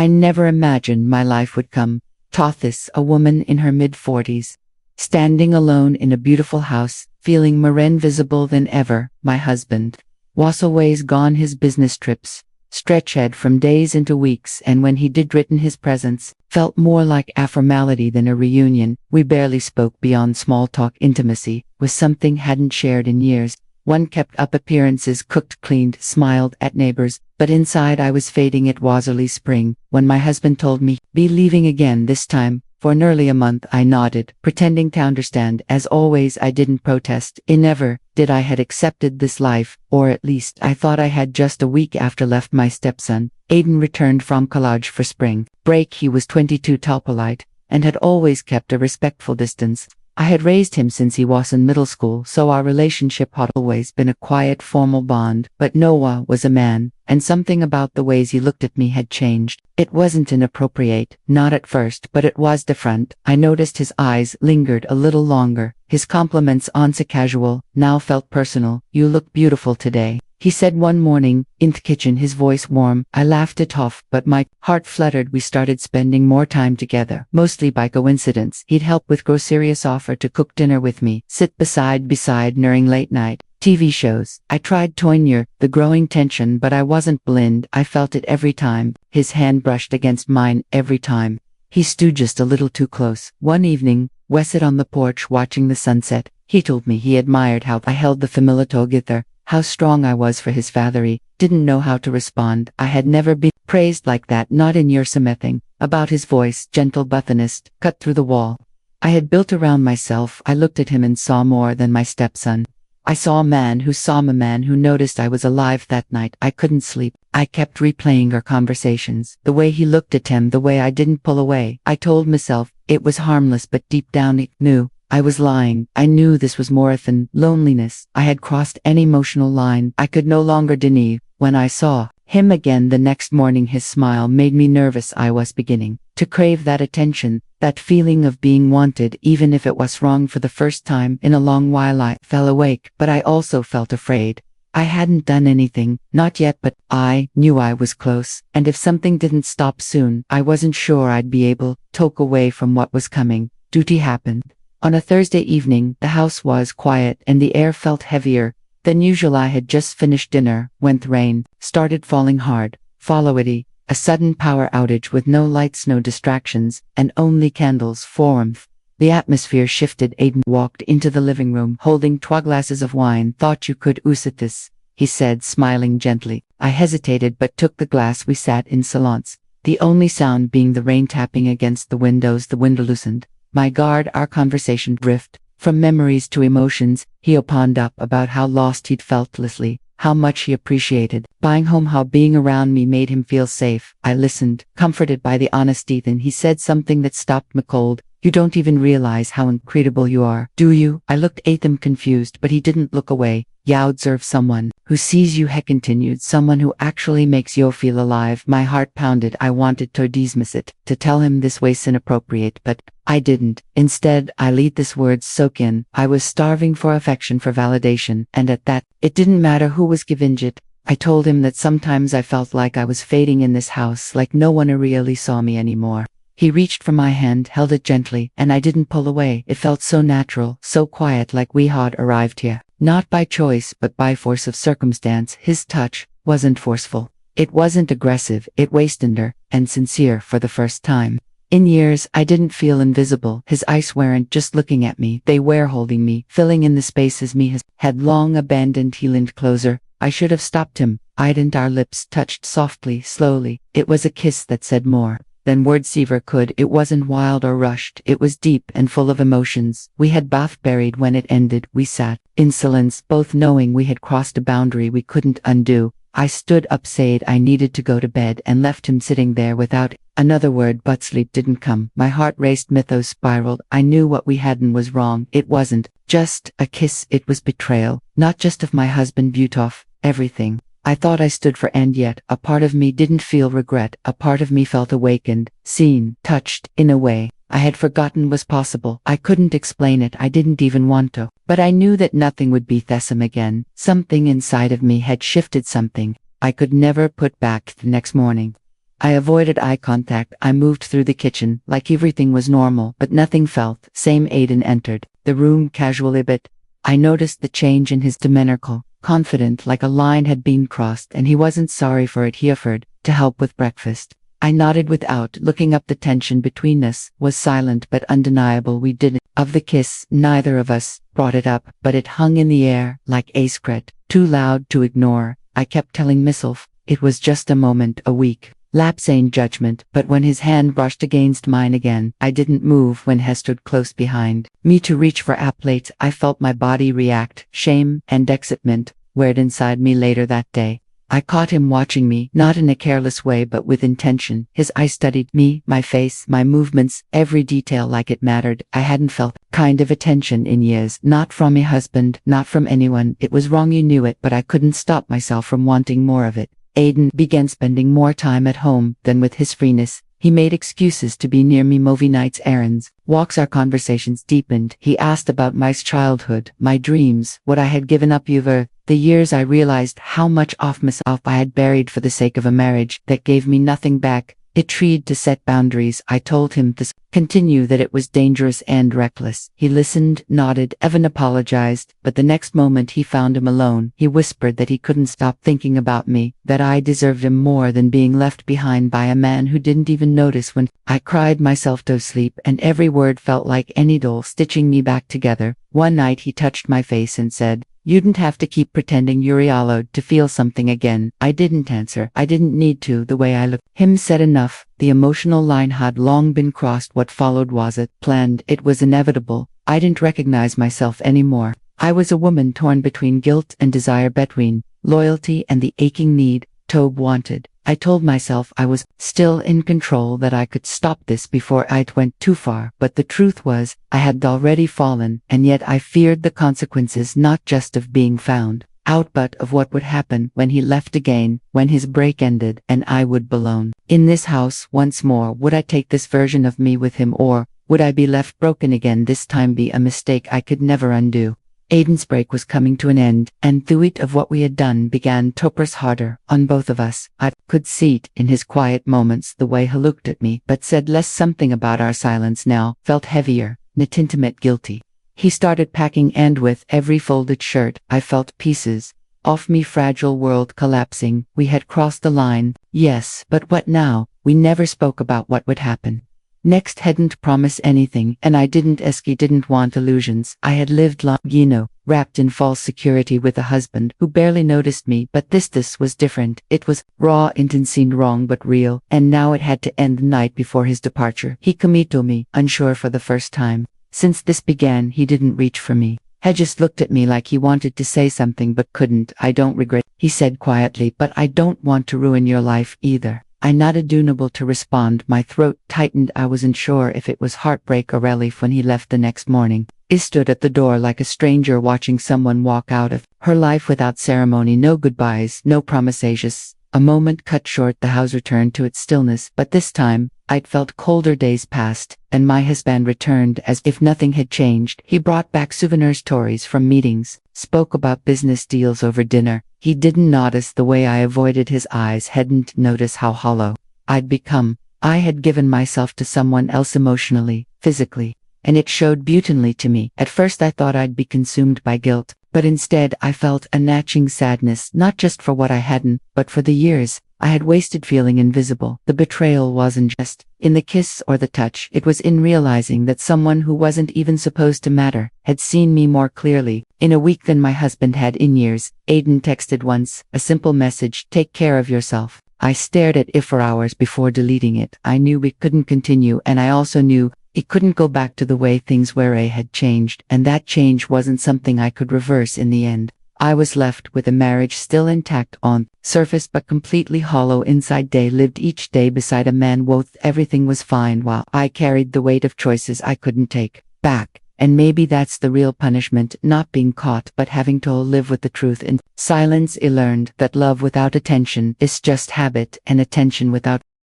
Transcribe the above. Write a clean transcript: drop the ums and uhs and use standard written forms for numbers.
I never imagined my life would come. Tothis, a woman in her mid-40s. Standing alone in a beautiful house, feeling more invisible than ever. My husband was always gone his business trips, stretched from days into weeks, and when he did return his presence, felt more like a formality than a reunion. We barely spoke beyond small talk. Intimacy was something hadn't shared in years. One kept up appearances, cooked, cleaned, smiled at neighbors, but inside I was fading. It was early spring when my husband told me, "Be leaving again this time." For nearly a month I nodded, pretending to understand. As always, I didn't protest. Never did I had accepted this life, or at least I thought I had. Just a week after left my stepson, Aiden returned from college for spring break. He was 22, tall, polite, and had always kept a respectful distance. I had raised him since he was in middle school, so our relationship had always been a quiet, formal bond. But Noah was a man, and something about the ways he looked at me had changed. It wasn't inappropriate, not at first, but it was different. I noticed his eyes lingered a little longer. His compliments, once casual, now felt personal. "You look beautiful today," he said one morning, in the kitchen, his voice warm. I laughed it off, but my heart fluttered. We started spending more time together, mostly by coincidence. He'd help with groceries, offer to cook dinner with me, sit beside during late night TV shows. I tried to ignore the growing tension, but I wasn't blind. I felt it every time. His hand brushed against mine every time. He stood just a little too close. One evening, we sat on the porch watching the sunset. He told me he admired how I held the familiar guitar, how strong I was for his father. He didn't know how to respond. I had never been praised like that, not in your something about his voice, gentle but honest, cut through the wall I had built around myself. I looked at him and saw more than my stepson. I saw a man who noticed I was alive. That night I couldn't sleep. I kept replaying our conversations, the way he looked at him, the way I didn't pull away. I told myself it was harmless, but deep down I knew I was lying. I knew this was more than loneliness. I had crossed an emotional line I could no longer deny. When I saw him again the next morning, his smile made me nervous. I was beginning to crave that attention, that feeling of being wanted, even if it was wrong. For the first time in a long while I fell awake, but I also felt afraid. I hadn't done anything, not yet, but I knew I was close, and if something didn't stop soon, I wasn't sure I'd be able to walk away from what was coming. Duty happened. On a Thursday evening, the house was quiet and the air felt heavier than usual. I had just finished dinner when the rain started falling hard, followed a sudden power outage with no lights, no distractions, and only candles for warmth. The atmosphere shifted. Aiden walked into the living room holding 2 glasses of wine. "Thought you could use it this," he said, smiling gently. I hesitated but took the glass. We sat in silence, the only sound being the rain tapping against the windows. The window loosened. My guard, our conversation drifted from memories to emotions. He opened up about how lost he'd felt lately, how much he appreciated buying home, how being around me made him feel safe. I listened, comforted by the honesty. Then he said something that stopped me cold. "You don't even realize how incredible you are, do you?" I looked at him confused, but he didn't look away. "You observe someone who sees you," he continued, "someone who actually makes you feel alive." My heart pounded. I wanted to dismiss it, to tell him this was inappropriate, but I didn't. Instead, I let these words soak in. I was starving for affection, for validation, and at that, it didn't matter who was giving it. I told him that sometimes I felt like I was fading in this house, like no one really saw me anymore. He reached for my hand, held it gently, and I didn't pull away. It felt so natural, so quiet, like we had arrived here, not by choice but by force of circumstance. His touch wasn't forceful. It wasn't aggressive. It was tender and sincere. For the first time in years, I didn't feel invisible. His eyes weren't just looking at me. They were holding me, filling in the spaces me had long abandoned. He leaned closer. I should have stopped him. I didn't. Our lips touched softly, slowly. It was a kiss that said more than words ever could. It wasn't wild or rushed. It was deep and full of emotions. We had both buried. When it ended, we sat in silence, both knowing we had crossed a boundary we couldn't undo. I stood up, said I needed to go to bed, and left him sitting there without another word. But sleep didn't come. My heart raced, mythos spiraled. I knew what we hadn't was wrong. It wasn't just a kiss. It was betrayal, not just of my husband, but of everything I thought I stood for. And yet, a part of me didn't feel regret. A part of me felt awakened, seen, touched, in a way I had forgotten was possible. I couldn't explain it. I didn't even want to. But I knew that nothing would be the same again. Something inside of me had shifted, something I could never put back. The next morning, I avoided eye contact. I moved through the kitchen like everything was normal, but nothing felt. Same. Aiden entered the room casually, but I noticed the change in his demeanor, confident like a line had been crossed, and he wasn't sorry for it. He offered to help with breakfast. I nodded without looking up. The tension between us was silent but undeniable. We didn't of the kiss, neither of us brought it up, but it hung in the air like a secret, too loud to ignore. I kept telling myself it was just a moment, a weak lapse in judgment, but when his hand brushed against mine again, I didn't move. When he stood close behind me to reach for a plate, I felt my body react. Shame and excitement were inside me. Later that day, I caught him watching me, not in a careless way but with intention. His eyes studied me, my face, my movements, every detail like it mattered. I hadn't felt kind of attention in years, not from my husband, not from anyone. It was wrong, you knew it, but I couldn't stop myself from wanting more of it. Aiden began spending more time at home than with his freeness. He made excuses to be near me, movie nights, errands, walks. Our conversations deepened. He asked about my childhood, my dreams, what I had given up over the years. I realized how much of myself I had buried for the sake of a marriage that gave me nothing back. It tried to set boundaries. I told him to continue, that it was dangerous and reckless. He listened, nodded, even apologized, but the next moment he found him alone. He whispered that he couldn't stop thinking about me, that I deserved him more than being left behind by a man who didn't even notice when I cried myself to sleep, and every word felt like a needle stitching me back together. One night he touched my face and said, "You didn't have to keep pretending you're allowed to feel something again." I didn't answer. I didn't need to. The way I looked him said enough. The emotional line had long been crossed. What followed wasn't planned. It was inevitable. I didn't recognize myself anymore. I was a woman torn between guilt and desire, between loyalty and the aching need Tobe wanted. I told myself I was still in control, that I could stop this before it went too far, but the truth was, I had already fallen, and yet I feared the consequences, not just of being found out, but of what would happen when he left again, when his break ended, and I would be alone in this house once more. Would I take this version of me with him, or would I be left broken again, this time be a mistake I could never undo? Aiden's break was coming to an end, and the weight of what we had done began to press harder on both of us. I could see it in his quiet moments, the way he looked at me, but said less. Something about our silence now felt heavier, not intimate, guilty. He started packing, and with every folded shirt, I felt pieces of me, fragile world collapsing. We had crossed the line, yes, but what now? We never spoke about what would happen next. Hadn't promised anything, and I didn't want illusions. I had lived long, wrapped in false security with a husband who barely noticed me, but this was different. It was raw, intense, wrong but real, and now it had to end. The night before his departure, he came to me, unsure for the first time since this began. He didn't reach for me. He just looked at me like he wanted to say something but couldn't. "I don't regret," he said quietly, "but I don't want to ruin your life either." I nodded, unable to respond. My throat tightened. I wasn't sure if it was heartbreak or relief when he left the next morning. I stood at the door like a stranger watching someone walk out of her life without ceremony. No goodbyes, no promises. A moment cut short. The house returned to its stillness, but this time, I'd felt colder. Days passed, and my husband returned as if nothing had changed. He brought back souvenir stories from meetings, spoke about business deals over dinner. He didn't notice the way I avoided his eyes, hadn't noticed how hollow I'd become. I had given myself to someone else emotionally, physically, and it showed beautifully to me. At first I thought I'd be consumed by guilt, but instead I felt a gnashing sadness, not just for what I hadn't, but for the years I had wasted feeling invisible. The betrayal wasn't just in the kiss or the touch, it was in realizing that someone who wasn't even supposed to matter had seen me more clearly in a week than my husband had in years. Aiden texted once, a simple message, "Take care of yourself." I stared at it for hours before deleting it. I knew we couldn't continue, and I also knew it couldn't go back to the way things were. I had changed, and that change wasn't something I could reverse. In the end, I was left with a marriage still intact on surface but completely hollow inside. They lived each day beside a man both everything was fine while I carried the weight of choices I couldn't take back. And maybe that's the real punishment, not being caught but having to live with the truth in silence. I learned that love without attention is just habit, and attention without